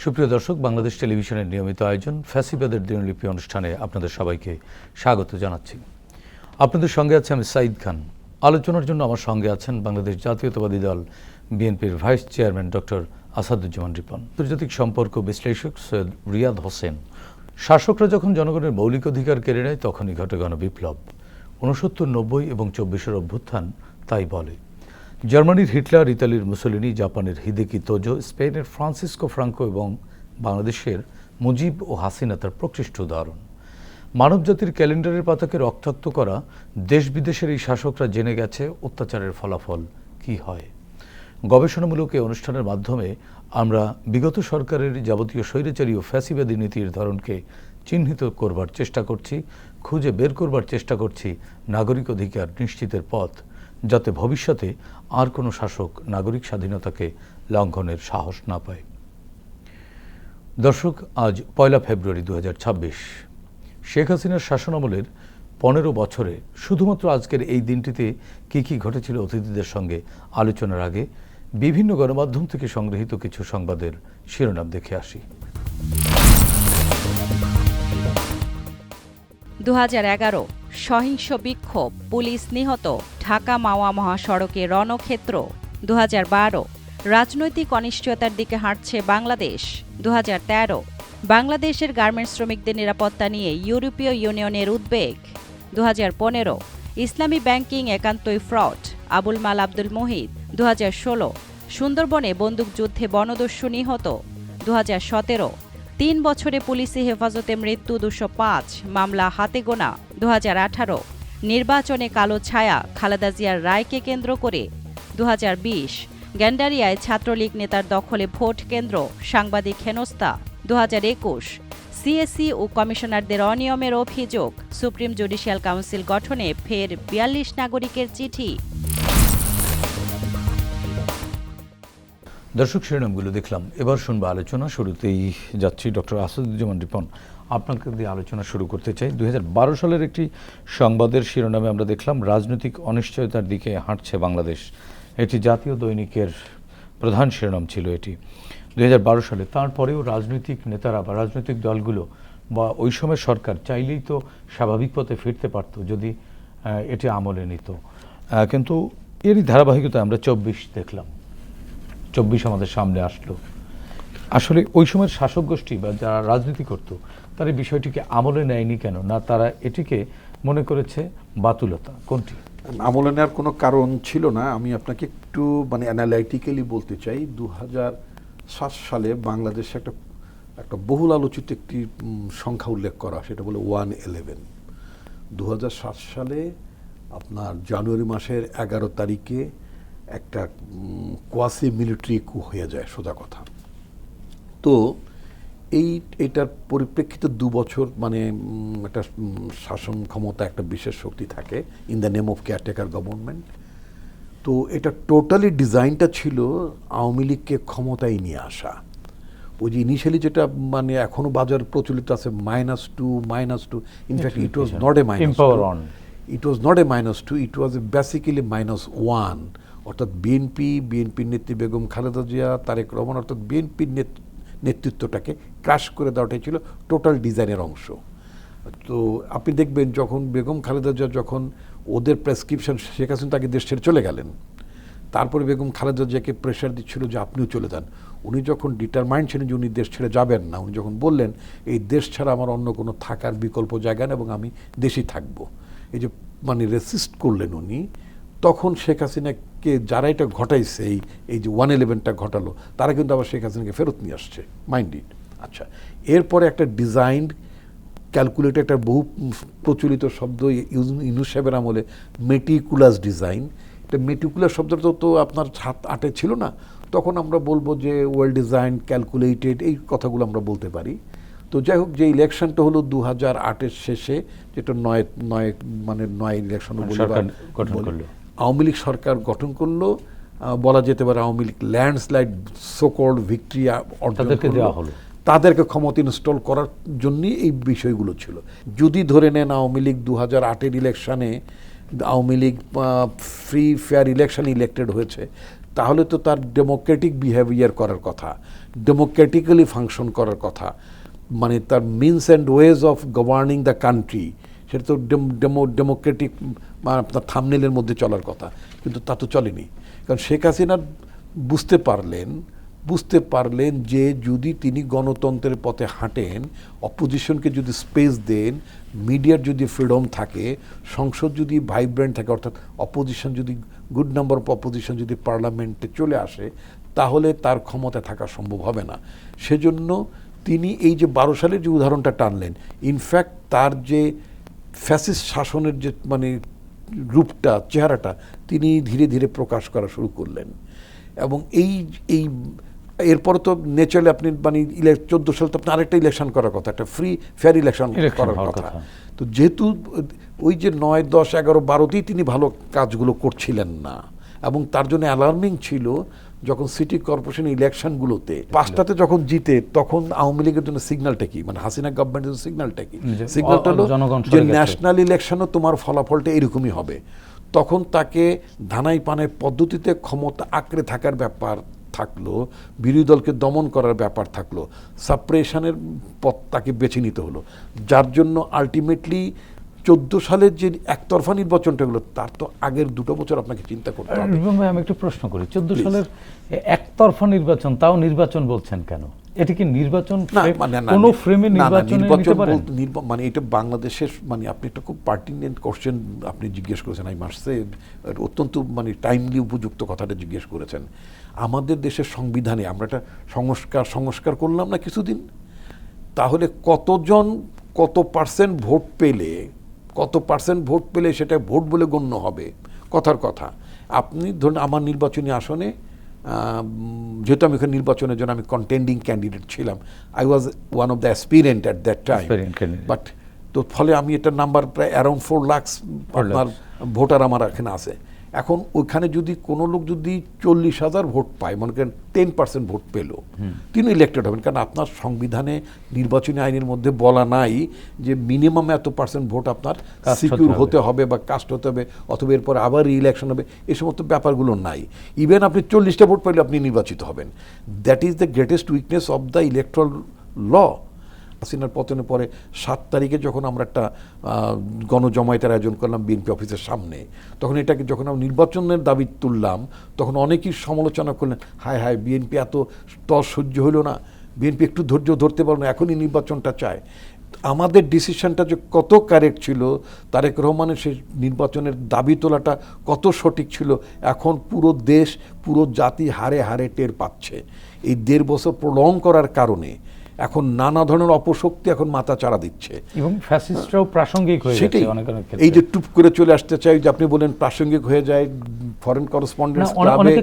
সুপ্রিয় দর্শক, বাংলাদেশ টেলিভিশনের নিয়মিত আয়োজন ফ্যাসিবাদের দিনলিপি অনুষ্ঠানে আপনাদের সবাইকে স্বাগত জানাচ্ছি। আপনাদের সঙ্গে আছে আমি সাঈদ খান। আলোচনার জন্য আমার সঙ্গে আছেন বাংলাদেশ জাতীয়তাবাদী দল বিএনপির vice chairman doctor Asaduzzaman Ripon, আন্তর্জাতিক সম্পর্ক বিশ্লেষক সৈয়দ রিয়াদ হোসেন। শাসকরা যখন জনগণের মৌলিক অধিকার কেড়ে নেয় তখনই ঘটে গণবিপ্লব। 69, 90 এবং 24-এর অভ্যুত্থান তাই বলে। জার্মানির হিটলার, ইতালির মুসোলিনি, জাপানের হিদেকি তোজো, স্পেনের ফ্রান্সিসকো ফ্রাঙ্কো এবং বাংলাদেশের মুজিব ও হাসিনা তার প্রকৃষ্ট উদাহরণ। মানবজাতির ক্যালেন্ডারের পাতাকে রক্তাক্ত করা দেশ বিদেশের এই শাসকরা জেনে গেছে অত্যাচারের ফলাফল কী হয়। গবেষণামূলক এই অনুষ্ঠানের মাধ্যমে আমরা বিগত সরকারের যাবতীয় স্বৈরাচারী ও ফ্যাসিবাদী নীতির ধরনকে চিহ্নিত করবার চেষ্টা করছি, খুঁজে বের করবার চেষ্টা করছি নাগরিক অধিকার নিশ্চিতের পথ, যাতে ভবিষ্যতে আর কোনো শাসক নাগরিক স্বাধীনতাকে লঙ্ঘনের সাহস না পায়। দর্শক, আজ 1 ফেব্রুয়ারি 2026। শেখ হাসিনার শাসনামলের 15 বছরে শুধুমাত্র আজকের এই দিনটিতে কী কী ঘটেছিল অতিথিদের সঙ্গে আলোচনার আগে বিভিন্ন গণমাধ্যম থেকে সংগৃহীত কিছু সংবাদের শিরোনাম দেখে আসি। 2011 সহিংস বিক্ষোভ, পুলিশ নিহত, ঢাকা মাওয়া মহাসড়কে রণক্ষেত্র। 2012 রাজনৈতিক অনিশ্চয়তার দিকে হাঁটছে বাংলাদেশ। 2013 বাংলাদেশের গার্মেন্টস শ্রমিকদের নিরাপত্তা নিয়ে ইউরোপীয় ইউনিয়নের উদ্বেগ। 2015 ইসলামী ব্যাংকিং একান্তই ফ্রড, আবুল মাল আব্দুল মুহিত। 2016 সুন্দরবনে বন্দুকযুদ্ধে বনদস্যু নিহত। 2017 3 বছরে পুলিশি হেফাজতে মৃত্যু 205, মামলা হাতে গোনা। 2018 নির্বাচনে কালো ছায়া, খালেদা জিয়ার রায়কে কেন্দ্র করে। 2020 গ্যান্ডারিয়ায় ছাত্রলীগ নেতার দখলে ভোট কেন্দ্র, সাংবাদিক হেনস্থা। 2021 সিএসি ও কমিশনারদের অনিয়মের অভিযোগ, সুপ্রিম জুডিশিয়াল কাউন্সিল গঠনে ফের 42 নাগরিকের চিঠি। দর্শক, শিরোনামগুলো দেখলাম, এবার শুনবো আলোচনা। শুরুতেই যাচ্ছি ডক্টর আসাদুজ্জামান রিপন, আপনাকে দিয়ে আলোচনা শুরু করতে চাই। 2012 সালের একটি সংবাদের শিরোনামে আমরা দেখলাম রাজনৈতিক অনিশ্চয়তার দিকে হাঁটছে বাংলাদেশ। এটি জাতীয় দৈনিকের প্রধান শিরোনাম ছিল এটি 2012 সালে। তারপরেও রাজনৈতিক নেতারা বা রাজনৈতিক দলগুলো বা ওই সময় সরকার চাইলেই তো স্বাভাবিক পথে ফিরতে পারত যদি এটি আমলে নিত, কিন্তু এরই ধারাবাহিকতায় আমরা 24 দেখলাম। 24 আমাদের সামনে আসলো। আসলে ওই সময়ের শাসক গোষ্ঠী বা যারা রাজনীতি করত তারা এই বিষয়টিকে আমলে নেয়নি কেন? না তারা এটিকে মনে করেছে বাতুলতা? কোনটি? আমলে নেওয়ার কোনো কারণ ছিল না। আমি আপনাকে একটু অ্যানালাইটিক্যালি বলতে চাই। 2007 সালে বাংলাদেশে একটা বহুল আলোচিত একটি সংখ্যা উল্লেখ করা, সেটা বলে 111। 2007 সালে আপনার জানুয়ারি মাসের 11 তারিখে একটা কোয়াসি মিলিটারি কু হয়ে যায়, সোজা কথা। তো এইটার পরিপ্রেক্ষিতে 2 বছর একটা শাসন ক্ষমতা, একটা বিশেষ শক্তি থাকে in the name of caretaker government. তো এটা টোটালি ডিজাইনটা ছিল আওয়ামী লীগকে ক্ষমতায় নিয়ে আসা। ওই যে ইনিশিয়ালি যেটা এখনো বাজার প্রচলিত আছে -2, in fact it was not a -2, it was basically -1, অর্থাৎ বিএনপির নেত্রী বেগম খালেদা জিয়া, তারেক রহমান, অর্থাৎ বিএনপির নেতৃত্বটাকে ক্রাশ করে দেওয়াটাই ছিল টোটাল ডিজাইনের অংশ। তো আপনি দেখবেন যখন বেগম খালেদা জিয়া যখন ওদের প্রেসক্রিপশন, শেখ হাসিনা তাকে দেশ ছেড়ে চলে গেলেন, তারপরে বেগম খালেদা জিয়াকে প্রেশার দিচ্ছিল যে আপনিও চলে যান। উনি যখন ডিটারমাইন্ড ছিলেন যে উনি দেশ ছেড়ে যাবেন না, উনি যখন বললেন এই দেশ ছাড়া আমার অন্য কোনো থাকার বিকল্প জায়গা নেই এবং আমি দেশেই থাকবো, এই যে রেসিস্ট করলেন উনি, তখন শেখ হাসিনাকে যারা এটা ঘটাইছে, এই যে 111টা ঘটালো, তারা কিন্তু আবার শেখ হাসিনাকে ফেরত নিয়ে আসছে, মাইন্ড ইট। আচ্ছা, এরপরে একটা ডিজাইন ক্যালকুলেট, একটা বহু প্রচলিত শব্দ ইউনূস সাহেবের আমলে মেটিকুলাস ডিজাইন। এটা মেটিকুলাস শব্দটা তো আপনার 7-8-এ ছিল না, তখন আমরা বলবো যে ওয়েল ডিজাইন, ক্যালকুলেটেড, এই কথাগুলো আমরা বলতে পারি। তো যাই হোক, যে ইলেকশনটা হলো 2008-এর শেষে, যেটা 9 ইলেকশন আওয়ামী লীগ সরকার গঠন করলো, বলা যেতে পারে Awami League landslide so-called victory অর্জন দেওয়া হলো, তাদেরকে ক্ষমতা ইনস্টল করার জন্যই এই বিষয়গুলো ছিল। যদি ধরে নেন আওয়ামী লীগ 2008-এর ইলেকশনে Awami League free fair election elected হয়েছে, তাহলে তো তার ডেমোক্রেটিক বিহেভিয়ার করার কথা, ডেমোক্রেটিক্যালি ফাংশন করার কথা, মানে তার means and ways of governing the country সেটা তো ডেমোক্রেটিক আপনার থামনেলের মধ্যে চলার কথা, কিন্তু তা তো চলেনি। কারণ শেখ হাসিনা বুঝতে পারলেন যে যদি তিনি গণতন্ত্রের পথে হাঁটেন, অপোজিশনকে যদি স্পেস দেন, মিডিয়ার যদি ফ্রিডম থাকে, সংসদ যদি ভাইব্রেন্ট থাকে, অর্থাৎ অপোজিশন যদি গুড নাম্বার অফ অপোজিশন যদি পার্লামেন্টে চলে আসে, তাহলে তার ক্ষমতা থাকা সম্ভব হবে না। সেজন্য তিনি এই যে 12 সালের যে উদাহরণটা টানলেন, ইনফ্যাক্ট তার যে ফ্যাসিস্ট শাসনের যে মানে রূপটা, চেহারাটা তিনি ধীরে ধীরে প্রকাশ করা শুরু করলেন। এবং এই এরপরে তো ন্যাচারালি আপনি মানে 14 সাল তো আপনি আরেকটা ইলেকশন করার কথা, একটা ফ্রি ফেয়ার ইলেকশন করার কথা। তো যেহেতু ওই যে 9, 10, 11, 12তেই তিনি ভালো কাজগুলো করছিলেন না, এবং তার জন্য অ্যালার্মিং ছিল যখন সিটি কর্পোরেশন ইলেকশনগুলোতে 5টাতে যখন জিতে, তখন আওয়ামী লীগের জন্য সিগন্যালটা কি, মানে হাসিনা গভর্নমেন্টের জন্য সিগন্যালটা কি? সিগন্যালটা হলো যে ন্যাশনাল ইলেকশনও তোমার ফলাফলটা এরকমই হবে। তখন তাকে ধানাই পানের পদ্ধতিতে ক্ষমতা আঁকড়ে থাকার ব্যাপার থাকলো, বিরোধী দলকে দমন করার ব্যাপার থাকলো, সাপ্রেশনের পথ তাকে বেছে নিতে হলো, যার জন্য আলটিমেটলি 14 সালের যে একতরফা নির্বাচনটা হলো, তার তো আগের 2 বছর আপনাকে চিন্তা করতে হবে। রিপন ভাই, আমি একটু প্রশ্ন করি, 14 সালের একতরফা নির্বাচন, তাও নির্বাচন বলছেন কেন? এটা কি নির্বাচন কোন ফ্রেমে নির্বাচন নিতে পারেন? মানে এটা বাংলাদেশের, মানে আপনি একটা খুব পার্টিনেন্ট কোশ্চেন আপনি জিজ্ঞেস করেছেন, আই মাস্ট সে অত্যন্ত মানে টাইমলি উপযুক্ত কথাটা জিজ্ঞেস করেছেন। আমাদের দেশের সংবিধানে আমরা একটা সংস্কার করলাম না কিছুদিন, তাহলে কতজন কত পার্সেন্ট ভোট পেলে সেটা ভোট বলে গণ্য হবে? কথার কথা, আপনি ধরুন আমার নির্বাচনী আসনে, যেহেতু আমি এখানে নির্বাচনের জন্য আমি কন্টেন্ডিং ক্যান্ডিডেট ছিলাম, I was one of the aspirant at that time, but তো ফলে আমি এটার নাম্বার প্রায় অ্যারাউন্ড 4 লাখ আপনার ভোটার আমার এখানে আছে। এখন ওইখানে যদি কোনো লোক যদি 40,000 ভোট পায়, মনে করেন 10% ভোট পেল, তিনি ইলেক্টেড হবেন। কারণ আপনার সংবিধানে নির্বাচনী আইনের মধ্যে বলা নাই যে মিনিমাম এত পার্সেন্ট ভোট আপনার সিকিউর হতে হবে বা কাস্ট হতে হবে, অথবা এরপরে আবার রি-ইলেকশন হবে, এই সমস্ত ব্যাপারগুলো নাই। ইভেন আপনি 40টা ভোট পাইলে আপনি নির্বাচিত হবেন। That is the greatest weakness of the electoral law. হাসিনার পতনের পরে 7 তারিখে যখন আমরা একটা গণজমায়েতের আয়োজন করলাম বিএনপি অফিসের সামনে, তখন এটাকে যখন আমরা নির্বাচনের দাবি তুললাম, তখন অনেকেই সমালোচনা করলেন, হায় বিএনপি এত তর সহ্য হলো না, বিএনপি একটু ধৈর্য ধরতে পারলো না, এখনই নির্বাচনটা চায়। আমাদের ডিসিশনটা যে কত কারেক্ট ছিল, তারেক রহমানের সেই নির্বাচনের দাবি তোলাটা কত সঠিক ছিল, এখন পুরো দেশ, পুরো জাতি হারে হারে টের পাচ্ছে। এই 1.5 বছর প্রলং করার কারণে এখন নানা ধরনের অপশক্তি এখন মাথা চাড়া দিচ্ছে, এবং ফ্যাসিস্টরাও প্রাসঙ্গিক হয়ে যাচ্ছে অনেক ক্ষেত্রে। এই যে টুপ করে চলে আসতে চাই, যে আপনি বলেন প্রাসঙ্গিক হয়ে যায়, ফরেন করেসপন্ডেন্স ক্লাবে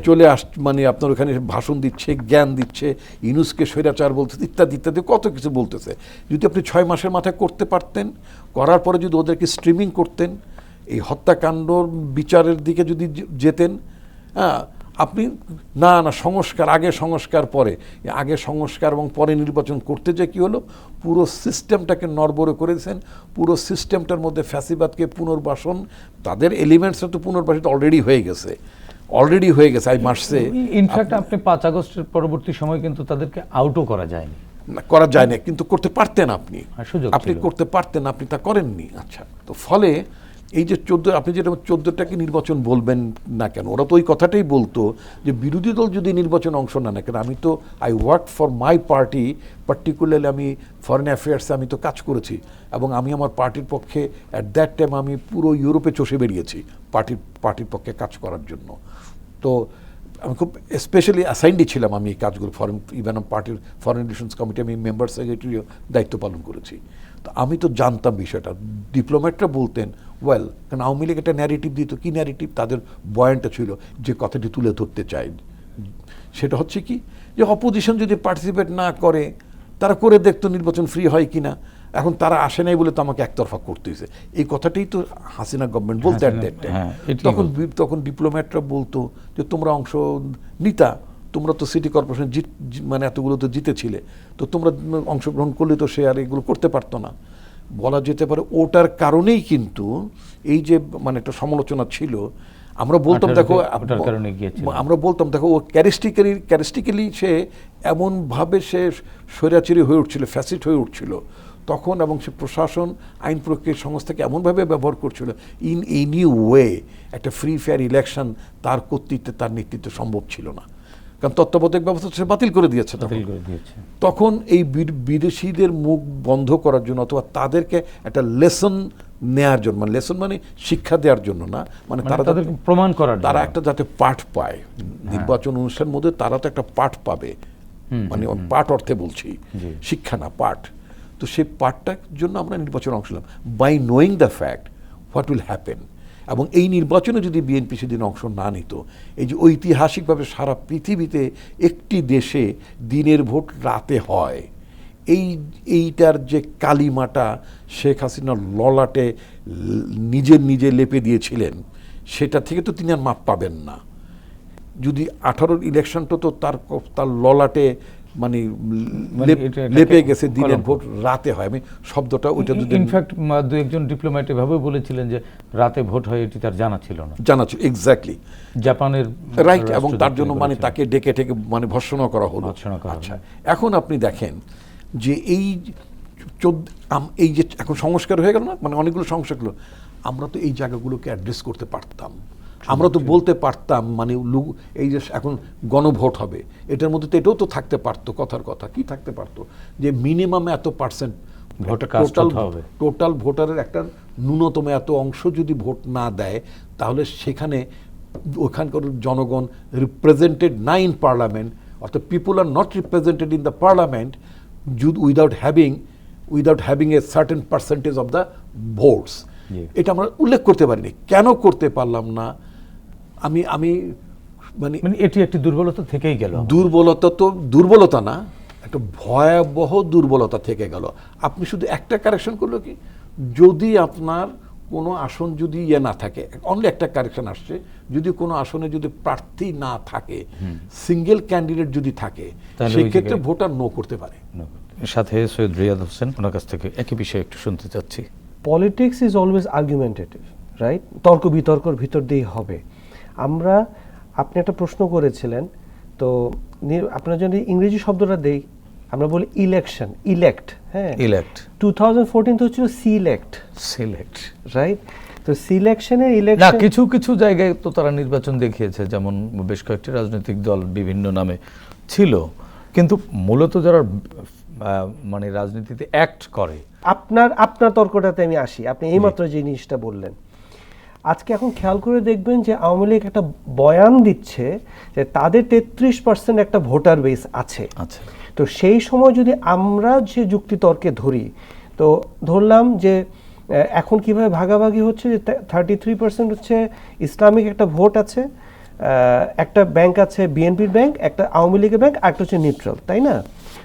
চলে মানে আপনার ওখানে ভাষণ দিচ্ছে, জ্ঞান দিচ্ছে, ইউনুসকে স্বৈরাচার বলতেছে, ইত্যাদি ইত্যাদি কত কিছু বলতেছে। যদি আপনি 6 মাসের মাথায় করতে পারতেন, করার পরে যদি ওদেরকে স্ট্রিমিং করতেন, এই হত্যাকাণ্ডর বিচারের দিকে যদি যেতেন, আপনি না সংস্কার আগে সংস্কার পরে, আগে সংস্কার এবং পরে নির্বাচন করতে যে কী হলো, পুরো সিস্টেমটাকে নড়বড়ে করেছেন। পুরো সিস্টেমটার মধ্যে ফ্যাসিবাদকে পুনর্বাসন, তাদের এলিমেন্টসটা তো পুনর্বাসিত অলরেডি হয়ে গেছে। আই মাস্ট সে, ইনফ্যাক্ট আপনি 5 আগস্টের পরবর্তী সময় কিন্তু তাদেরকে আউটও করা যায় না, কিন্তু করতে পারতেন আপনি করতে পারতেন, আপনি তা করেননি। আচ্ছা, তো ফলে এই যে 14, আপনি যেটা 14টাকে নির্বাচন বলবেন না কেন, ওরা তো ওই কথাটাই বলতো যে বিরোধী দল যদি নির্বাচনে অংশ না নেয় কেন। আমি তো I work for my party, particularly আমি ফরেন অ্যাফেয়ার্সে আমি তো কাজ করেছি, এবং আমি আমার পার্টির পক্ষে অ্যাট দ্যাট টাইম আমি পুরো ইউরোপে চষে বেরিয়েছি পার্টির পক্ষে কাজ করার জন্য। তো আমি খুব স্পেশালি অ্যাসাইন্ডই ছিলাম আমি এই কাজগুলো, ইভেন পার্টির ফরেন রিলেশনস কমিটি আমি মেম্বার সেক্রেটারিও দায়িত্ব পালন করেছি। তো আমি তো জানতাম বিষয়টা। ডিপ্লোম্যাটরা বলতেন ওয়েল, কারণ আওয়ামী লীগ একটা ন্যারেটিভ দিত, কি ন্যারেটিভ, তাদের বয়ানটা ছিল যে কথাটি তুলে ধরতে চায়, সেটা হচ্ছে কি যে অপোজিশন যদি পার্টিসিপেট না করে, তারা করে দেখতো নির্বাচন ফ্রি হয় কিনা। এখন তারা আসে নাই বলে তো আমাকে একতরফা করতে হয়েছে, এই কথাটাই তো হাসিনা গভর্নমেন্ট বলতে। তখন ডিপ্লোম্যাটরা বলতো যে তোমরা অংশ নিতা, তোমরা তো সিটি কর্পোরেশন মানে এতগুলো তো জিতেছিলে, তো তোমরা অংশগ্রহণ করলে তো সে আর এগুলো করতে পারতো না। বলা যেতে পারে ওটার কারণেই কিন্তু এই যে মানে একটা সমালোচনা ছিল, আমরা বলতাম দেখো, ওটার কারণে গিয়েছিল। আমরা বলতাম দেখো ও ক্যারেস্টিক্যালি সে এমনভাবে সে স্বৈরাচারী হয়ে উঠছিল, ফ্যাসিস্ট হয়ে উঠছিল তখন, এবং সে প্রশাসন আইন প্রক্রিয়ার সংস্থাকে এমনভাবে ব্যবহার করছিল, ইন এনি ওয়ে একটা ফ্রি ফেয়ার ইলেকশন তার কর্তৃত্বে, তার নেতৃত্বে সম্ভব ছিল না, কারণ তত্ত্বাবধায়ক ব্যবস্থা সে বাতিল করে দিয়েছে। তখন এই বিদেশিদের মুখ বন্ধ করার জন্য অথবা তাদেরকে একটা লেসন নেয়ার জন্য, মানে লেসন মানে শিক্ষা দেওয়ার জন্য না, মানে তারা তাদেরকে প্রমাণ করার জন্য, তারা একটা যাতে পাঠ পায় নির্বাচন অনুষ্ঠানের মধ্যে, তারা তো একটা পাঠ পাবে, মানে পাঠ অর্থে বলছি, শিক্ষা না পাঠ। তো সেই পাঠটার জন্য আমরা নির্বাচনে অংশ নিলাম, by knowing the fact what will happen. এবং এই নির্বাচনে যদি বিএনপি সেদিন অংশ না নিত, এই যে ঐতিহাসিকভাবে সারা পৃথিবীতে একটি দেশে দিনের ভোট রাতে হয়, এইটার যে কালিমাটা শেখ হাসিনার ললাটে নিজে লেপে দিয়েছিলেন, সেটা থেকে তো তিনি আর মাপ পাবেন না। যদি 18 ইলেকশনটা তো তার ললাটে মানে লেপে গেছে, দিনের ভোট রাতে হয়, আমি শব্দটা ওইটা যদি ইনফ্যাক্ট দু একজন ডিপ্লোম্যাট এভাবে বলেছিলেন যে রাতে ভোট হয় এটি তার জানা ছিল না। এক্স্যাক্টলি জাপানের রাইট, এবং তার জন্য মানে তাকে ডেকে মানে ভর্ৎসনা করা হলো। আচ্ছা, এখন আপনি দেখেন যে এই যে এখন সংস্কার হয়ে গেল না, মানে অনেকগুলো সংস্কার হলো, আমরা তো এই জায়গাগুলোকে অ্যাড্রেস করতে পারতাম, আমরা তো বলতে পারতাম, মানে এই যে এখন গণভোট হবে, এটার মধ্যে তো এটাও তো থাকতে পারতো, কথার কথা কি থাকতে পারতো, যে মিনিমাম এত পার্সেন্ট টোটাল ভোটারের একটা ন্যূনতম এত অংশ যদি ভোট না দেয়, তাহলে সেখানে ওখানকার জনগণ রিপ্রেজেন্টেড না ইন পার্লামেন্ট, অর্থাৎ people are not represented in the parliament without having a certain percentage of the votes. এটা আমরা উল্লেখ করতে পারিনি। কেন করতে পারলাম না? আমি মানে এটি একটি দুর্বলতা থেকেই গেল। দুর্বলতা না, একটা ভয়াবহ দুর্বলতা থেকে গেল। আপনি শুধু একটা কারেকশন করলো কি, যদি আপনার কোনো আসন যদি না থাকে, অনলি একটা কারেকশন আসছে, যদি কোনো আসনে যদি প্রার্থী না থাকে, সিঙ্গেল ক্যান্ডিডেট যদি থাকে, সেক্ষেত্রে ভোটার নো করতে পারে। সাথে সৈয়দ রিয়াদ হোসেন, ওনার কাছ থেকে একই বিষয়ে একটু শুনতে চাচ্ছি। Politics is always argumentative, right? তর্ক বিতর্কর ভিতর দিয়ে হবে। আপনি একটা প্রশ্ন করেছিলেন, তো আপনার জন্য ইংরেজি শব্দটা দেই, আমরা বলি ইলেকশন, ইলেক্ট, হ্যাঁ, ইলেক্ট। 2014 তো হচ্ছিল সিলেক্ট, রাইট? তো সিলেকশনের ইলেকশন, কিছু কিছু জায়গায় তো তারা নির্বাচন দেখিয়েছে, যেমন বেশ কয়েকটি রাজনৈতিক দল বিভিন্ন নামে ছিল, কিন্তু মূলত যারা মানে রাজনীতিতে অ্যাক্ট করে। আপনার তর্কটাতে আমি আসি। আপনি এইমাত্র যে জিনিসটা বললেন, আজকে এখন খেয়াল করে দেখবেন যে আওয়ামী লীগ একটা বয়ান দিচ্ছে যে তাদের 33% একটা ভোটার বেস আছে। তো সেই সময় যদি আমরা যে যুক্তি তর্কে ধরি, তো ধরলাম যে এখন কিভাবে ভাগাভাগি হচ্ছে, যে 33% হচ্ছে ইসলামিক একটা ভোট আছে, একটা ব্যাংক আছে বিএনপির ব্যাংক, একটা আওয়ামী লীগের ব্যাংক, আর একটা হচ্ছে নিউট্রাল, তাই না?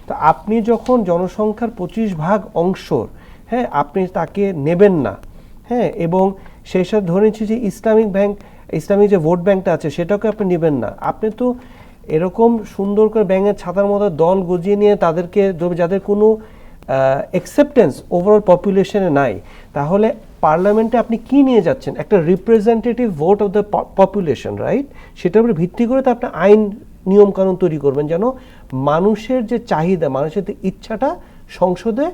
তো আপনি যখন জনসংখ্যার 25% অংশর, হ্যাঁ, আপনি তাকে নেবেন না, হ্যাঁ, এবং সেই সাথে ধরে নিচ্ছি যে ইসলামিক যে ভোট ব্যাংকটা আছে সেটাকে আপনি নেবেন না, আপনি তো এরকম সুন্দর করে ব্যাঙের ছাতার মতো দল গজিয়ে নিয়ে তাদেরকে, যাদের কোনো অ্যাকসেপ্টেন্স ওভারঅল পপুলেশনে নাই, তাহলে পার্লামেন্টে আপনি কি নিয়ে যাচ্ছেন? একটা representative vote of the population, right? সেটার উপরে ভিত্তি করে তো আপনি আইন নিয়ম কানুন তৈরি করবেন, যেন মানুষের যে চাহিদা, মানুষের যে ইচ্ছাটা সংসদে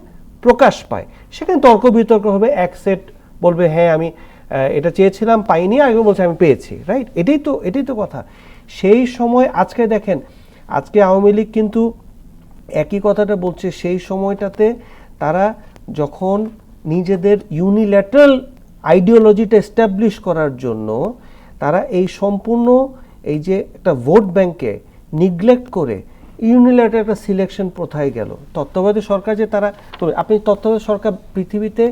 প্রকাশ পায়। সেখানে তর্ক বিতর্ক হবে, এক সেট বলবে হ্যাঁ আমি এটা চেয়েছিলাম পাইনি, আগে বলছে আমি পেয়েছি, রাইট? এটাই তো কথা। সেই সময় আজকে দেখেন, আজকে আওয়ামী লীগ কিন্তু একই কথাটা বলছে। সেই সময়টাতে তারা যখন নিজেদের ইউনিল্যাটারাল আইডিওলজিটা এস্টাবলিশ করার জন্য তারা এই সম্পূর্ণ এই যে একটা ভোট ব্যাংকে নিগলেক্ট করে ইউনিল্যাটারাল একটা সিলেকশন প্রথায় গেল। তত্ত্বাবধায়ক সরকার যে তারা, তো আপনি তত্ত্বাবধায়ক সরকার পৃথিবীতে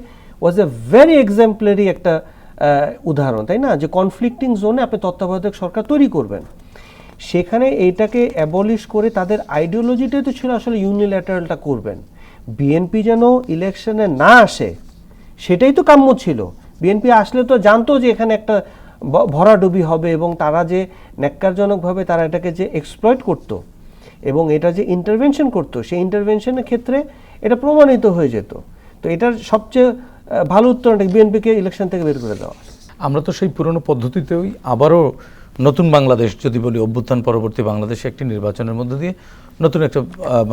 ওয়াজ এ ভেরি এক্সাম্পলারি একটা উদাহরণ, তাই না? যে কনফ্লিক্টিং জোনে আপনি তত্ত্বাবধায়ক সরকার তৈরি করবেন, সেখানে এইটাকে অ্যাবলিশ করে তাদের আইডিওলজিটাই তো ছিল আসলে ইউনিল্যাটারালটা করবেন। বিএনপি যেন ইলেকশনে না আসে সেটাই তো কাম্য ছিল। বিএনপি আসলে তো জানতো যে এখানে একটা ভরাডুবি হবে, এবং তারা যে ন্যাক্কারজনকভাবে তারা এটাকে যে এক্সপ্লয়েট করতো এবং এটা যে ইন্টারভেনশন করতো, সেই ইন্টারভেনশনের ক্ষেত্রে এটা প্রমাণিত হয়ে যেত। তো এটার সবচেয়ে ভালো উত্তর বিএনপিকে ইলেকশন থেকে বের করে দেওয়া। আমরা তো সেই পুরনো পদ্ধতিতেই আবারও নতুন বাংলাদেশ যদি বলি, অভ্যুত্থান পরবর্তী বাংলাদেশে একটি নির্বাচনের মধ্যে দিয়ে নতুন একটা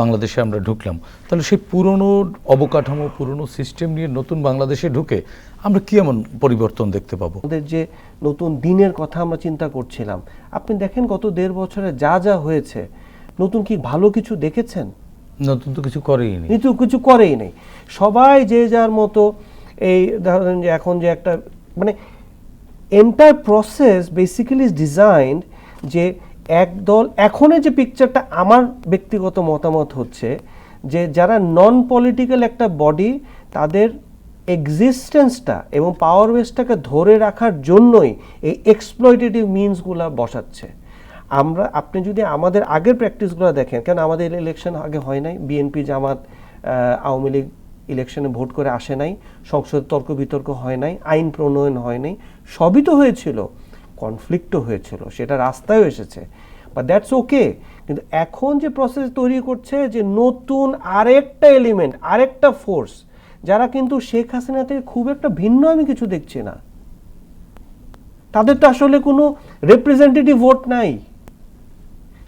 বাংলাদেশে আমরা ঢুকলাম। তাহলে সেই পুরনো অবকাঠামো, পুরনো সিস্টেম নিয়ে নতুন বাংলাদেশে ঢুকে আমরা কি এমন পরিবর্তন দেখতে পাবো? আমাদের যে নতুন দিনের কথা আমরা চিন্তা করছিলাম, আপনি দেখেন গত 1.5 বছরে যা যা হয়েছে, নতুন কি ভালো কিছু দেখেছেন? নতুন তো কিছু করেই নি, কিছু করেই নেই। সবাই যে যার মতো, এই ধরেন যে এখন যে একটা মানে entire process basically is designed যে একদল, এখনের যে পিকচারটা আমার ব্যক্তিগত মতামত হচ্ছে যে যারা নন পলিটিক্যাল একটা বডি, তাদের এক্সিস্টেন্সটা এবং পাওয়ার বেসটাকে ধরে রাখার জন্যই এই এক্সপ্লয়টেটিভ মিনসগুলো বসাচ্ছে। আপনি যদি আমাদের আগের প্র্যাকটিসগুলো দেখেন, কেন আমাদের ইলেকশন আগে হয় নাই, বিএনপি জামাত আওয়ামী লীগ ইলেকশনে ভোট করে আসে নাই, সংসদে তর্ক বিতর্ক হয় নাই, আইন প্রণয়ন হয় নাই, সবই তো হয়েছিল, কনফ্লিক্টও হয়েছিল, সেটা রাস্তায়ও এসেছে, বাট দ্যাটস ওকে। কিন্তু এখন যে প্রসেস তৈরি করছে যে নতুন আরেকটা এলিমেন্ট, আরেকটা ফোর্স, যারা কিন্তু শেখ হাসিনা থেকে খুব একটা ভিন্ন আমি কিছু দেখছি না। তাদের তো আসলে কোনো রিপ্রেজেন্টেটিভ ভোট নাই।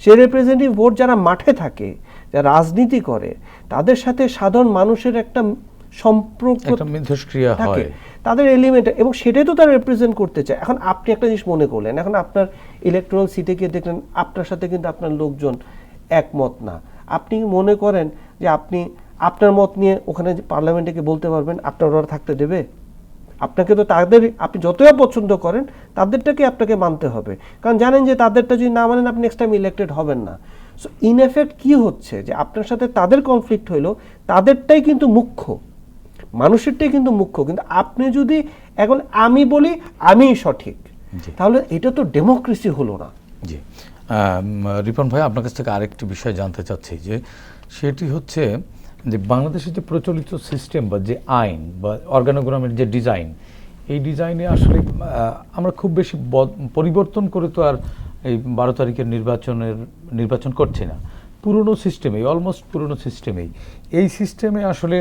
সেই রিপ্রেজেন্টেটিভ ভোট যারা মাঠে থাকে, যারা রাজনীতি করে, তাদের সাথে সাধারণ মানুষের একটা সম্পর্ক, একটা মিথস্ক্রিয়া থাকে, হয়, তাদের এলিমেন্ট, এবং সেটাই তো তারা রিপ্রেজেন্ট করতে চায়। এখন আপনি একটা জিনিস মনে করলেন, এখন আপনার ইলেকট্রাল সিটে গিয়ে দেখলেন আপনার সাথে কিন্তু আপনার লোকজন একমত না, আপনি মনে করেন যে আপনি আপনার মত নিয়ে ওখানে পার্লামেন্টে গিয়ে বলতে পারবেন, আপনার ওরা থাকতে দেবে? আপনাকে তো তাদের, আপনি যতই পছন্দ করেন তাদেরটাকে আপনাকে মানতে হবে, কারণ জানেন যে তাদেরটা যদি না মানেন আপনি নেক্সট টাইম ইলেক্টেড হবেন না। সো ইন এফেক্ট কি হচ্ছে যে আপনার সাথে তাদের কনফ্লিক্ট হইলো, তাদেরটাই কিন্তু মুখ্য, মানুষেরটাই কিন্তু মুখ্য। কিন্তু আপনি যদি এখন আমি বলি আমিই সঠিক, তাহলে এটা তো ডেমোক্রেসি হলো না। জি, রিপন ভাই, আপনার কাছ থেকে আরেকটি বিষয় জানতে চাচ্ছি, যে সেটি হচ্ছে যে বাংলাদেশের যে প্রচলিত সিস্টেম বা যে আইন বা অর্গানোগ্রামের যে ডিজাইন, এই ডিজাইনে আসলে আমরা খুব বেশি পরিবর্তন করে তো আর এই 12 তারিখের নির্বাচন করছি না। পুরনো সিস্টেমেই, অলমোস্ট পুরনো সিস্টেমেই, এই সিস্টেমে আসলে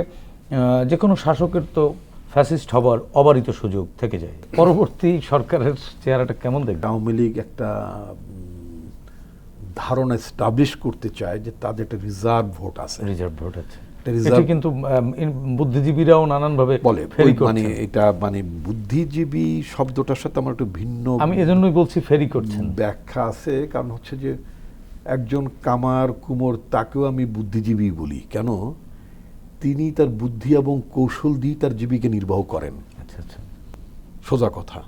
যে কোনো শাসকের তো ফ্যাসিস্ট হবার অবারিত সুযোগ থেকে যায়। পরবর্তী সরকারের চেহারাটা কেমন দেখবে? আওয়ামী লীগ একটা ধারণা এস্টাবলিশ করতে চায় যে তাদের একটা রিজার্ভ ভোট আছে, রিজার্ভ ভোট আছে, রিজার্ভ কিন্তু বুদ্ধিজীবীরাও নানানভাবে বলে, ফেরি মানে করছেন। এটা মানে বুদ্ধিজীবী শব্দটার সাথে আমার একটু ভিন্ন, আমি এজন্যই বলছি ফেরি করছেন, ব্যাখ্যা আছে। কারণ হচ্ছে যে একজন কামার কুমোর, তাকেও আমি বুদ্ধিজীবী বলি। কেন? তিনি তার বুদ্ধি এবং কৌশল দিয়ে তার জীবিকা নির্বাহ করেন। আচ্ছা আচ্ছা, সোজা কথা।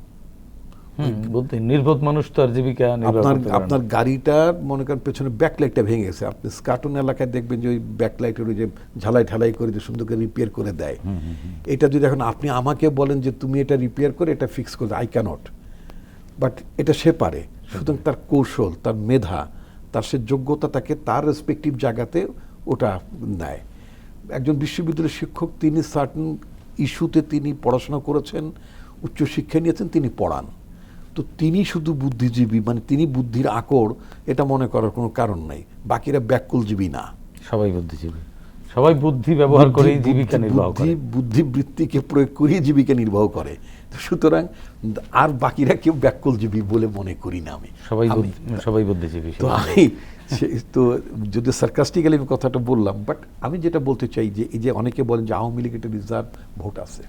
বলতে নির্বোধ মানুষ তো আর জীবিকা নির্বাহ করতে পারে না। আপনার গাড়িটার মনে করেন পেছনে ব্যাকলাইটটা ভেঙে গেছে, আপনি স্কাটন এলাকায় দেখবেন যে ওই ব্যাকলাইটের ওই যে ঝালাই ঠালাই করে যে সুন্দর করে রিপেয়ার করে দেয়। এটা যদি এখন আপনি আমাকে বলেন যে তুমি এটা রিপেয়ার করে এটা ফিক্স করে, আই ক্যানট, বাট এটা সে পারে। সুতরাং তার কৌশল, তার মেধা, তার সে যোগ্যতা তাকে তার রেসপেক্টিভ জায়গাতে ওটা নেয়। একজন বিশ্ববিদ্যালয়ের শিক্ষক, তিনি সার্টেন ইস্যুতে তিনি পড়াশোনা করেছেন, উচ্চশিক্ষা নিয়েছেন, তিনি পড়ান। তো তিনি শুধু বুদ্ধিজীবী, মানে তিনি বুদ্ধির আকর, এটা মনে করার কোনো কারণ নাই। বাকিরা ব্যাকুলজীবী না, সবাই বুদ্ধিজীবী, সবাই বুদ্ধি ব্যবহার করে জীবিকা নির্বাহ করে, বুদ্ধিবৃত্তিকে প্রয়োগ করিয়ে জীবিকা নির্বাহ করে। সুতরাং আর বাকিরা কেউ ব্যাকুলজীবী বলে মনে করি না আমি। সবাই বুদ্ধিজীবী। তো আমি তো যদি সার্কাস্টিক্যালি আমি কথাটা বললাম, বাট আমি যেটা বলতে চাই যে এই যে অনেকে বলেন যে আওয়ামী লীগের একটা রিজার্ভ ভোট আছে,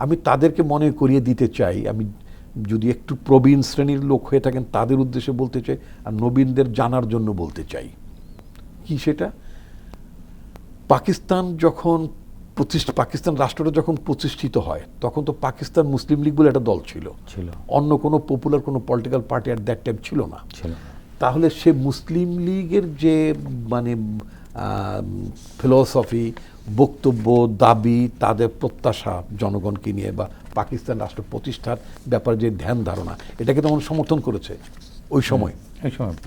আমি তাদেরকে মনে করিয়ে দিতে চাই, আমি যদি একটু প্রবীণ শ্রেণীর লোক হয়ে থাকেন তাদের উদ্দেশ্যে বলতে চাই, আর নবীনদের জানার জন্য বলতে চাই। কি সেটা? পাকিস্তান রাষ্ট্রটা যখন প্রতিষ্ঠিত হয়, তখন তো পাকিস্তান মুসলিম লীগ বলে একটা দল ছিল, অন্য কোনো পপুলার কোনো political party at that time ছিল না। তাহলে সে মুসলিম লীগের যে মানে ফিলসফি, বক্তব্য, দাবি, তাদের প্রত্যাশা জনগণকে নিয়ে বা পাকিস্তান রাষ্ট্র প্রতিষ্ঠার ব্যাপারে যে ধ্যান ধারণা, এটাকে তখন সমর্থন করেছে ওই সময়,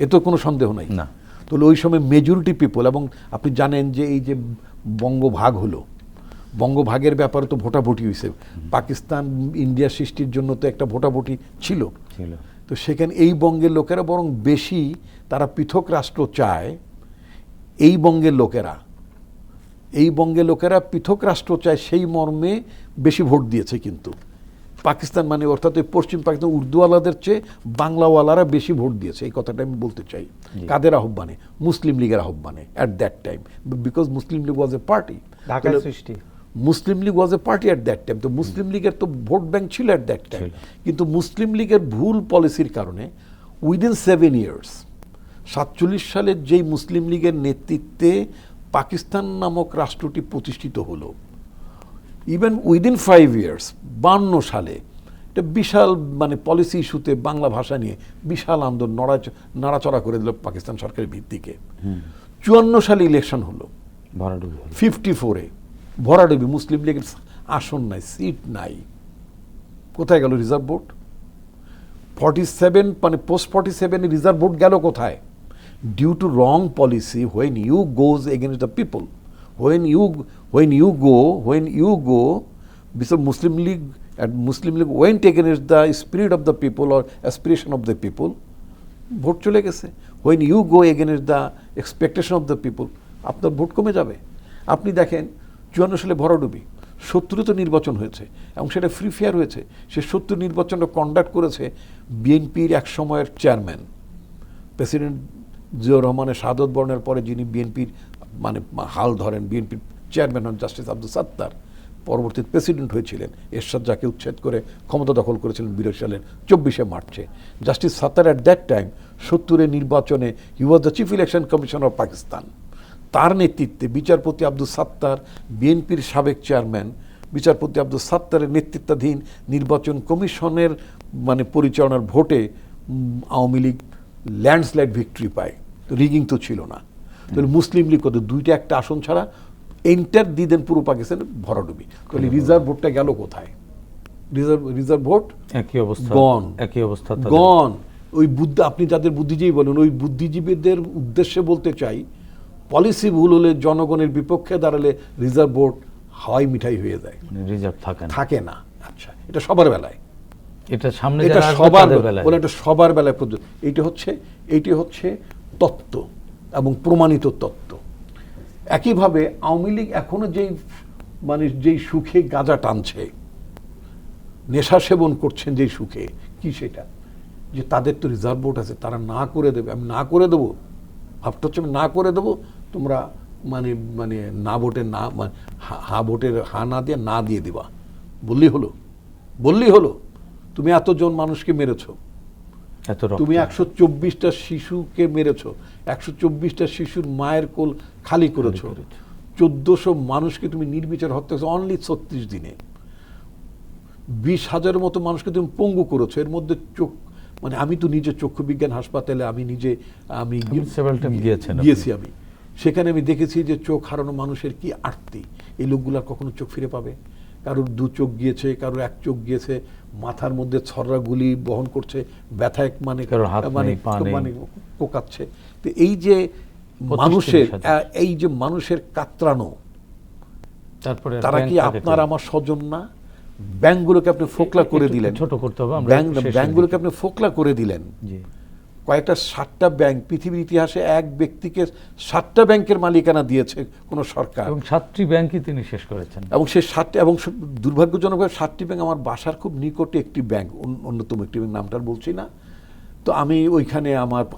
এ তো কোনো সন্দেহ নাই না। তাহলে ওই সময় মেজরিটি পিপল, এবং আপনি জানেন যে এই যে বঙ্গভাগ হলো, বঙ্গভাগের ব্যাপারে তো ভোটাভুটি হয়েছে, পাকিস্তান ইন্ডিয়া সৃষ্টির জন্য তো একটা ভোটাভুটি ছিল। তো সেখানে এই বঙ্গের লোকেরা বরং বেশি তারা পৃথক রাষ্ট্র চায়, এই বঙ্গের লোকেরা এই বঙ্গে লোকেরা পৃথক রাষ্ট্র চায় সেই মর্মে বেশি ভোট দিয়েছে, কিন্তু পাকিস্তান মানে অর্থাৎ ওই পশ্চিম পাকিস্তান উর্দুওয়ালাদের চেয়ে বাংলাওয়ালারা বেশি ভোট দিয়েছে। এই কথাটা আমি বলতে চাই। কাদের আহ্বানে? মুসলিম লীগের আহ্বানে at that time, because Muslim League was A party. Dhaka সৃষ্টি মুসলিম লীগ ওয়াজ এ পার্টি অ্যাট দ্যাট টাইম। তো মুসলিম লীগের তো ভোট ব্যাংক ছিল অ্যাট দ্যাট টাইম, কিন্তু মুসলিম লীগের ভুল পলিসির কারণে উইদিন 7 years 47 সালের যেই মুসলিম লীগের নেতৃত্বে পাকিস্তান নামক রাষ্ট্রটি প্রতিষ্ঠিত হলো, ইভেন উইদিন 5 years 52 সালে এটা বিশাল মানে পলিসি ইস্যুতে বাংলা ভাষা নিয়ে বিশাল আন্দোলন নাড়াচড়া করে দিল পাকিস্তান সরকারের ভিত্তিকে। 54 সালে ইলেকশন হলো, 54-এ ভরাডুবি, মুসলিম লীগের আসন নাই, সিট নাই। কোথায় গেল রিজার্ভ ভোট? 47 মানে পোস্ট 47 রিজার্ভ ভোট গেল কোথায়? Due to wrong policy, when you goes against the people, when you go because Muslim League went against the spirit of the people or aspiration of the people, vote চলে গেছে। when you go against the expectation of the people, আপনার vote কমে যাবে। আপনি দেখেন 54 সালে ভরাডুবি, 70 তো নির্বাচন হয়েছে এবং সেটা ফ্রি ফেয়ার হয়েছে। সে 70 নির্বাচনটা কন্ডাক্ট করেছে বিএনপির এক সময়ের চেয়ারম্যান, প্রেসিডেন্ট জিয়াউর রহমানের শাহাদত বরণের পরে যিনি বিএনপির মানে হাল ধরেন, বিএনপির চেয়ারম্যান হন জাস্টিস আব্দুল সাত্তার, পরবর্তীতে প্রেসিডেন্ট হয়েছিলেন। এরশাদ যাকে উচ্ছেদ করে ক্ষমতা দখল করেছিলেন 82 সালের 24 মার্চে। Justice Sattar at that time 70 নির্বাচনে he was the chief election commissioner of Pakistan. তার নেতৃত্বে বিচারপতি আব্দুল সাত্তার, বিএনপির সাবেক চেয়ারম্যান বিচারপতি আব্দুল সাত্তারের নেতৃত্বাধীন নির্বাচন কমিশনের মানে পরিচালনার ভোটে আওয়ামী লীগ ল্যান্ডস্লাইড ভিক্টরি পায়। তো রিগিং তো ছিল না। তাহলে মুসলিম লীগ কত 2টা একটা আসন ছাড়া এন্টার দিয়ে দেন পুরো পাকিস্তানে ভরাডুবি। তাহলে রিজার্ভ ভোটটা গেল কোথায়? রিজার্ভ ভোট একই অবস্থা, একই অবস্থা গন। ওই বুদ্ধি, আপনি যাদের বুদ্ধিজীবী বলেন, ওই বুদ্ধিজীবীদের উদ্দেশ্যে বলতে চাই, পলিসি ভুল হলে, জনগণের বিপক্ষে দাঁড়ালে রিজার্ভ ভোট হাওয়াই মিঠাই হয়ে যায়, রিজার্ভ থাকে না। আচ্ছা, এটা সবার বেলায়, এটা সামনে এটা সবার বেলায়, এটা সবার বেলায় প্রযোজ্য। এইটি হচ্ছে তত্ত্ব এবং প্রমাণিত তত্ত্ব। একইভাবে আওয়ামী লীগ এখনো যেই সুখে গাঁজা টানছে, নেশা সেবন করছেন যেই সুখে, কি সেটা? যে তাদের তো রিজার্ভ ভোট আছে, তারা না করে দেবে। আমি না করে দেবো, ভাবটা হচ্ছে আমি না করে দেবো, তোমরা মানে না ভোটের না, হা ভোটের হা না দিয়ে না দিয়ে দিবা, বললেই হলো। তুমি এতজন মানুষকে মেরেছো, তুমি 124টা শিশুকে মেরেছো, 124টা শিশুর মায়ের কোল খালি করেছো, 1400 মানুষকে তুমি নির্বিচার হত্যা করেছো অনলি 36 দিনে, 20,000-এর মতো মানুষকে তুমি পঙ্গু করেছো। এর মধ্যে মানে আমি তো নিজে চক্ষু বিজ্ঞান হাসপাতালে আমি গিয়েছি, আমি সেখানে আমি দেখেছি যে চোখ হারানো মানুষের কি আর্তি। এই লোকগুলা কখনো চোখ ফিরে পাবে? কারোর 2 চোখ গিয়েছে, কারোর 1 চোখ গিয়েছে, মাথার মধ্যে ছররা গুলি বহন করছে, ব্যথায় মানে পোকাচ্ছে। তো এই যে মানুষের কাতরানো, তারপরে তারা কি আপনার আমার স্বজন না? ব্যাংকগুলোকে আপনি ফোকলা করে দিলেন, ছোট করতে হবে, ব্যাংকগুলোকে আপনি ফোকলা করে দিলেন। কয়েকটা 7টা ব্যাংক পৃথিবীর ইতিহাসে এক ব্যক্তিকে 7টা ব্যাংকের মালিকানা দিয়েছে কোন সরকার, এবং 7টি ব্যাংকই তিনি শেষ করেছেন। এবং সেই 7টি, এবং দুর্ভাগ্যজনকভাবে 7টি ব্যাংক আমার বাসার খুব নিকটে একটি ব্যাংক, অন্যতম একটি ব্যাংক, নামটা বলছি না। তো আমি ওইখানে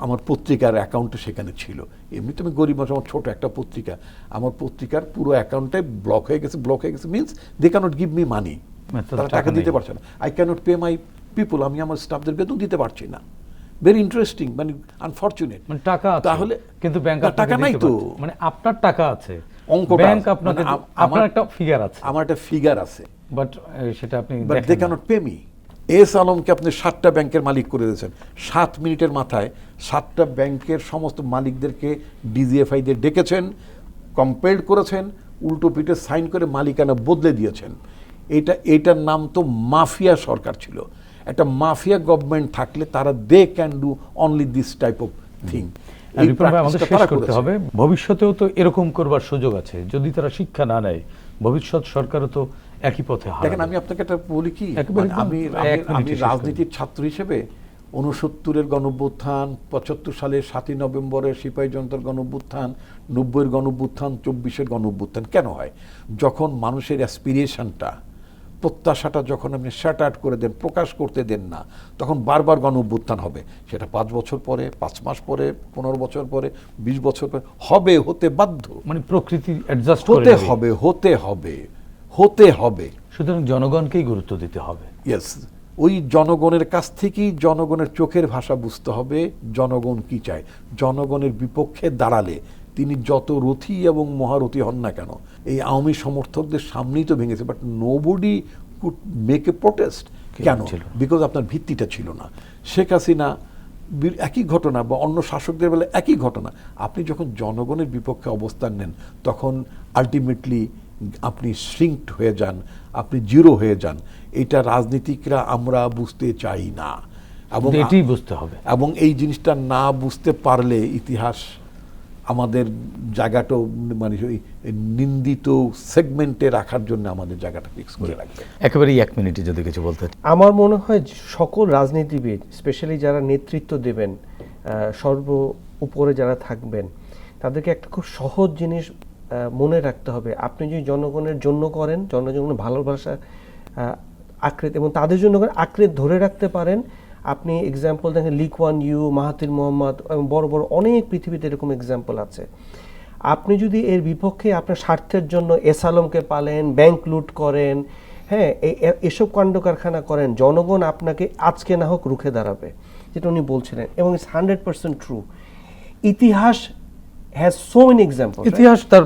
আমার পত্রিকার অ্যাকাউন্টে সেখানে ছিল। এমনিতে আমি গরিব মানুষ, আমার ছোট একটা পত্রিকা, আমার পত্রিকার পুরো অ্যাকাউন্টে ব্লক হয়ে গেছে means they cannot give me money, তারা টাকা দিতে পারছে না। I cannot pay my people, আমি আমার স্টাফদের বেতন দিতে পারছি না। ভেরি ইন্টারেস্টিং, মানে আনফরচুনেট। মানে টাকা আছে, তাহলে কিন্তু ব্যাংক টাকা নাই তো, মানে আপনার টাকা আছে, ব্যাংক আপনাকে, আপনার একটা ফিগার আছে, আমার একটা ফিগার আছে, বাট সেটা আপনি they can't pay me. S আলমকে আপনি 7টা ব্যাংকের মালিক করে দিয়েছেন, 7 মিনিটের মাথায় 7টা ব্যাংকের সমস্ত মালিকদেরকে ডিজিএফআই দিয়ে ডেকেছেন, কম্পেলড করেছেন, উল্টো পিঠে সাইন করে মালিকানা বদলে দিয়েছেন। এটার নাম তো মাফিয়া সরকার ছিল। একটা মাফিয়া গভর্নমেন্ট থাকলে তারা they can do only this type of thing. আমাদের শেষ করতে হবে। ভবিষ্যতেও তো এরকম করবার সুযোগ আছে, যদি তারা শিক্ষা না নেয়, ভবিষ্যৎ সরকারও তো একই পথে হাঁটবে। দেখেন, আমি আপনাকে একটা বলি কি, আমি রাজনীতির ছাত্র হিসেবে 69-এর গণঅভ্যুত্থান, 75 সালের 7ই নভেম্বরের সিপাহী জনতার গণঅভ্যুত্থান, 90-এর গণঅভ্যুত্থান, 24-এর গণঅভ্যুত্থান কেন হয়? যখন মানুষের অ্যাসপিরেশনটা, প্রত্যাশাটা যখন আপনি শাট আউট করে দেন, প্রকাশ করতে দেন না, তখন বারবার গণঅভ্যুত্থান হবে। সেটা 5 বছর পরে, 5 মাস পরে, 15 বছর পরে, 20 বছর পরে হবে, হতে বাধ্য। মানে প্রকৃতি অ্যাডজাস্ট হতে হবে, হতে হবে, হতে হবে। সুতরাং জনগণকেই গুরুত্ব দিতে হবে। ইয়েস, ওই জনগণের কাছ থেকেই জনগণের চোখের ভাষা বুঝতে হবে জনগণ কি চায়। জনগণের বিপক্ষে দাঁড়ালে তিনি যত রথী এবং মহারথী হন না কেন, এই আওয়ামী সমর্থকদের সামনেই তো ভেঙেছে, but nobody could make a protest. কেন? বিকজ আপনার ভিত্তিটা ছিল না। শেখ হাসিনা একই ঘটনা, বা অন্য শাসকদের বেলা একই ঘটনা। আপনি যখন জনগণের বিপক্ষে অবস্থান নেন, তখন আলটিমেটলি আপনি শ্রিঙ্কড হয়ে যান, আপনি জিরো হয়ে যান। এটা রাজনীতিকরা আমরা বুঝতে চাই না, এবং এটাই বুঝতে হবে। এবং এই জিনিসটা না বুঝতে পারলে ইতিহাস আমাদের জায়গাটাও মানে ওই নিন্দিত সেগমেন্টে রাখার জন্য আমাদের জায়গাটা ফিক্স করে রাখবে। একেবারেই 1 মিনিটে যদি কিছু বলতে। আমার মনে হয় সকল রাজনীতিবিদ, স্পেশালি যারা নেতৃত্ব দেবেন, সর্ব উপরে যারা থাকবেন, তাদেরকে একটা খুব সহজ জিনিস মনে রাখতে হবে। আপনি যদি জনগণের জন্য করেন, জনগণের ভালোবাসা আঁকড়ে এবং তাদের জন্য আঁকড়ে ধরে রাখতে পারেন, আপনি এক্সাম্পল দেখেন লি কুয়ান ইউ, মাহাথির মোহাম্মদ, বড় বড় অনেক পৃথিবীতে এরকম এক্সাম্পল আছে। আপনি যদি এর বিপক্ষে আপনার স্বার্থের জন্য এসালমকে পালেন, ব্যাংক লুট করেন, হ্যাঁ, এসব কাণ্ড কারখানা করেন, জনগণ আপনাকে আজকে না হোক রুখে দাঁড়াবে, যেটা উনি বলছিলেন, এবং ইটস 100% ট্রু। ইতিহাস হ্যাজ সো মেনি এক্সাম্পল। ইতিহাস তার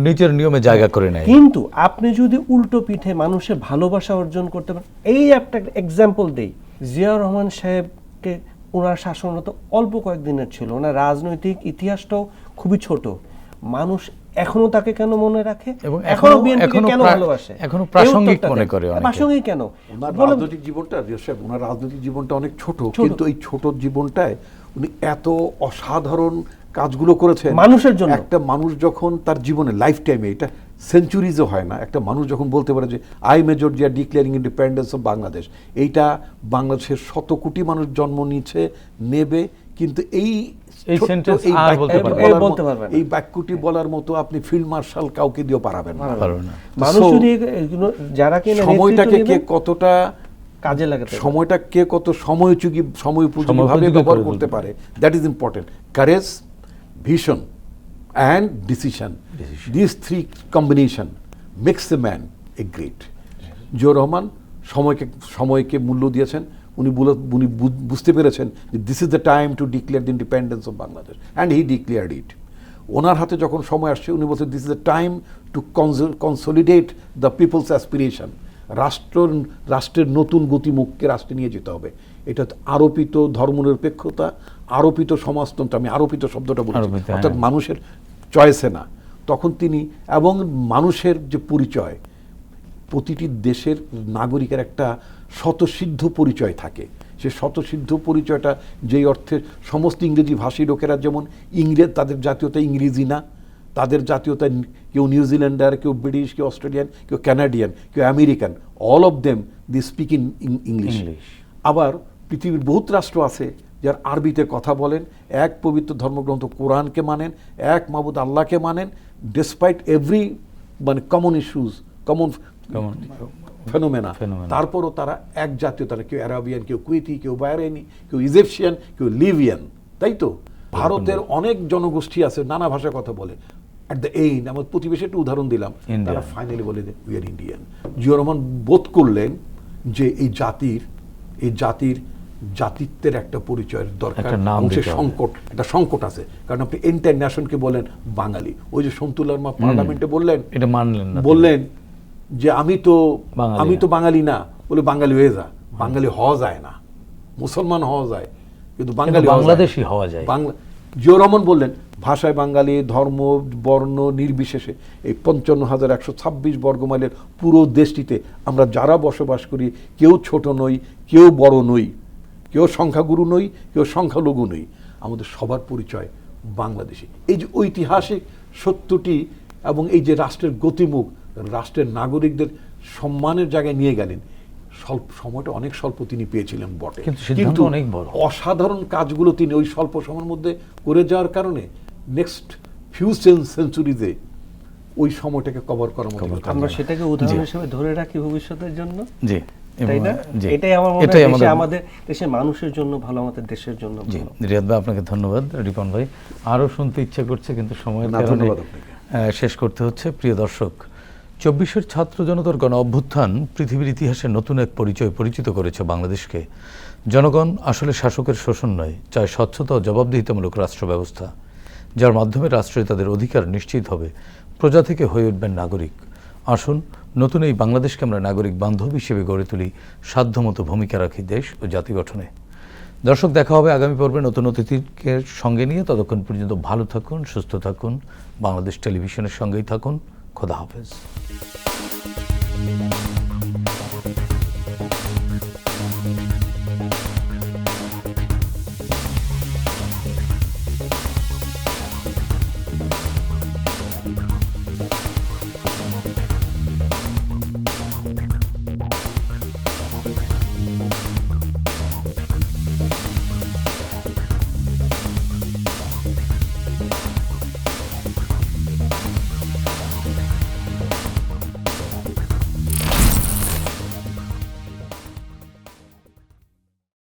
নিজের নিয়মে জায়গা করে নেয়। কিন্তু আপনি যদি উল্টো পিঠে মানুষের ভালোবাসা অর্জন করতে পারেন, এই একটা এক্সাম্পল দেই, জিয়াউর রহমান সাহেবকে ওনার শাসনরত অল্প কয়েকদিনের ছিল, ওনার রাজনৈতিক ইতিহাসটাও খুবই ছোট, মানুষ এখনো তাকে কেন মনে রাখে, এবং এখনো বিএনপিকে কেন ভালোবাসে, এখনো প্রাসঙ্গিক মনে করে অনেকে। প্রাসঙ্গিক কেন? ওনার রাজনৈতিক জীবনটা, ওনার রাজনৈতিক জীবনটা অনেক ছোট, কিন্তু এই ছোট জীবনটায় উনি এত অসাধারণ কাজগুলো করেছেন মানুষের জন্য। একটা মানুষ যখন তার জীবনে লাইফ টাইমে, এটা সেঞ্চুরিজও হয় না, একটা মানুষ যখন বলতে পারে যে I major Zia declaring independence of Bangladesh, এইটা বাংলাদেশের 100 কোটি মানুষ জন্ম নিচ্ছে, নেবে, কিন্তু এই সেন্টেন্স আর বলতে পারবে না। এই বাক্যটি বলার মতো আপনি ফিল্ড মার্শাল কাউকে দিয়েও পারাবেন না। মানুষ যদি যারা কিনা সময়টাকে কে কতটা কাজে লাগাতে, সময়টা কে কত সময়োপযোগীভাবে ব্যবহার করতে পারে, that is important. Courage, vision and decision, this 3 combination makes a man a great. Ziaur Rahman সময়কে মূল্য দিয়েছেন। উনি বুঝতে পেরেছেন যে this is the time to declare the independence of Bangladesh, and he declared it. ওনার হাতে যখন সময় আসছে, উনি বলছেন this is the time to consolidate the people's aspiration. রাষ্ট্রের নতুন গতিমুখকে রাষ্ট্রে নিয়ে যেতে হবে। এটা আরোপিত ধর্মনিরপেক্ষতা, আরোপিত সমাজতন্ত্র, আমি আরোপিত শব্দটা বলছি, অর্থাৎ মানুষের চয়েসে না। তখন তিনি, এবং মানুষের যে পরিচয়, প্রতিটি দেশের নাগরিকের একটা স্বতঃসিদ্ধ পরিচয় থাকে। সে স্বতঃসিদ্ধ পরিচয়টা যেই অর্থে সমস্ত ইংরেজি ভাষী লোকেরা যেমন তাদের জাতীয়তা ইংরেজি না, তাদের জাতীয়তা কেউ নিউজিল্যান্ডার, কেউ ব্রিটিশ, কেউ অস্ট্রেলিয়ান, কেউ কানাডিয়ান, কেউ American, all of them the speak in English. আবার পৃথিবীর বহুত রাষ্ট্র আছে যার আরবিতে কথা বলেন, এক পবিত্র ধর্মগ্রন্থ কোরআনকে মানেন, এক মাবুদ আল্লাহকে মানেন, ডিসপাইট এভরি মানে কমন ইস্যুজ, কমন ফেনোমেনা, তারপরও তারা এক জাতীয়তা, কেউ অ্যারাবিয়ান, কেউ কুয়েতি, কেউ বাহরাইনি, কেউ ইজিপশিয়ান, কেউ লিবিয়ান, তাই তো? ভারতের অনেক জনগোষ্ঠী আছে, নানা ভাষায় কথা বলে। অ্যাট দ্য এন্ড, আমার প্রতিবেশী একটা উদাহরণ দিলাম, তারা ফাইনালি বলে যে we are Indian. Ziaur Rahman বোধ করলেন যে এই জাতিত্বের একটা পরিচয়ের দরকার, সে সংকট, একটা সংকট আছে। কারণ আপনি এন্টার ন্যাশনকে বলেন বাঙালি, ওই যে সন্তুলার মা পার্লামেন্টে বললেন, এটা মানলেন না, বললেন যে আমি তো বাঙালি না, বলে বাঙালি হয়ে যা। বাঙালি হওয়া যায় না, মুসলমান হওয়া যায়, কিন্তু বাংলাদেশি হওয়া যায়। জিয়াউর রহমান বললেন ভাষায় বাঙালি, ধর্ম বর্ণ নির্বিশেষে এই 55,126 বর্গমাইলের পুরো দেশটিতে আমরা যারা বসবাস করি, কেউ ছোট নই, কেউ বড় নই, কেউ সংখ্যাগুরু নই, কেউ সংখ্যালঘু নই, আমাদের সবার পরিচয় বাংলাদেশি। এই যে ঐতিহাসিক সত্যটি এবং এই যে রাষ্ট্রের গতিমুখ, রাষ্ট্রের নাগরিকদের সম্মানের জায়গায় নিয়ে গেলেন, সময়টা অনেক স্বল্প তিনি পেয়েছিলেন বটে, কিন্তু সিদ্ধান্ত অনেক বড়। অসাধারণ কাজগুলো তিনি ওই স্বল্প সময়ের মধ্যে করে যাওয়ার কারণে নেক্সট ফিউ সেঞ্চুরিজে ওই সময়টাকে কভার করার মতো আমরা সেটাকে উদাহরণ হিসেবে ধরে রাখি ভবিষ্যতের জন্য, জি, তাই না? জি, এটাই আমার মনে এটাই হয় দেশে আমাদের- আমাদের দেশের মানুষের জন্য ভালো, আমাদের দেশের জন্য জি ভালো। রিয়াদ ভাই আপনাকে ধন্যবাদ। রিপন ভাই আরও শুনতে ইচ্ছা করছে কিন্তু সময়ের না, কারণে ধন্যবাদ আপনাকে। শেষ করতে হচ্ছে। প্রিয় দর্শক, 24-এর ছাত্র জনতার গণ অভ্যুত্থান পৃথিবীর ইতিহাসে নতুন এক পরিচিত করেছে বাংলাদেশকে। জনগণ আসলে শাসকের শোষণ নয়, চায় স্বচ্ছতা ও জবাবদিহিতামূলক রাষ্ট্র ব্যবস্থা, যার মাধ্যমে রাষ্ট্রে তাদের অধিকার নিশ্চিত হবে, প্রজা থেকে হয়ে উঠবেন নাগরিক। আসুন নতুন এই বাংলাদেশকে আমরা নাগরিক বান্ধব হিসেবে গড়ে তুলি, সাধ্যমতো ভূমিকা রাখি দেশ ও জাতি গঠনে। দর্শক, দেখা হবে আগামী পর্বে নতুন অতিথিকে সঙ্গে নিয়ে। ততক্ষণ পর্যন্ত ভালো থাকুন, সুস্থ থাকুন, বাংলাদেশ টেলিভিশনের সঙ্গেই থাকুন। খোদা হাফেজ।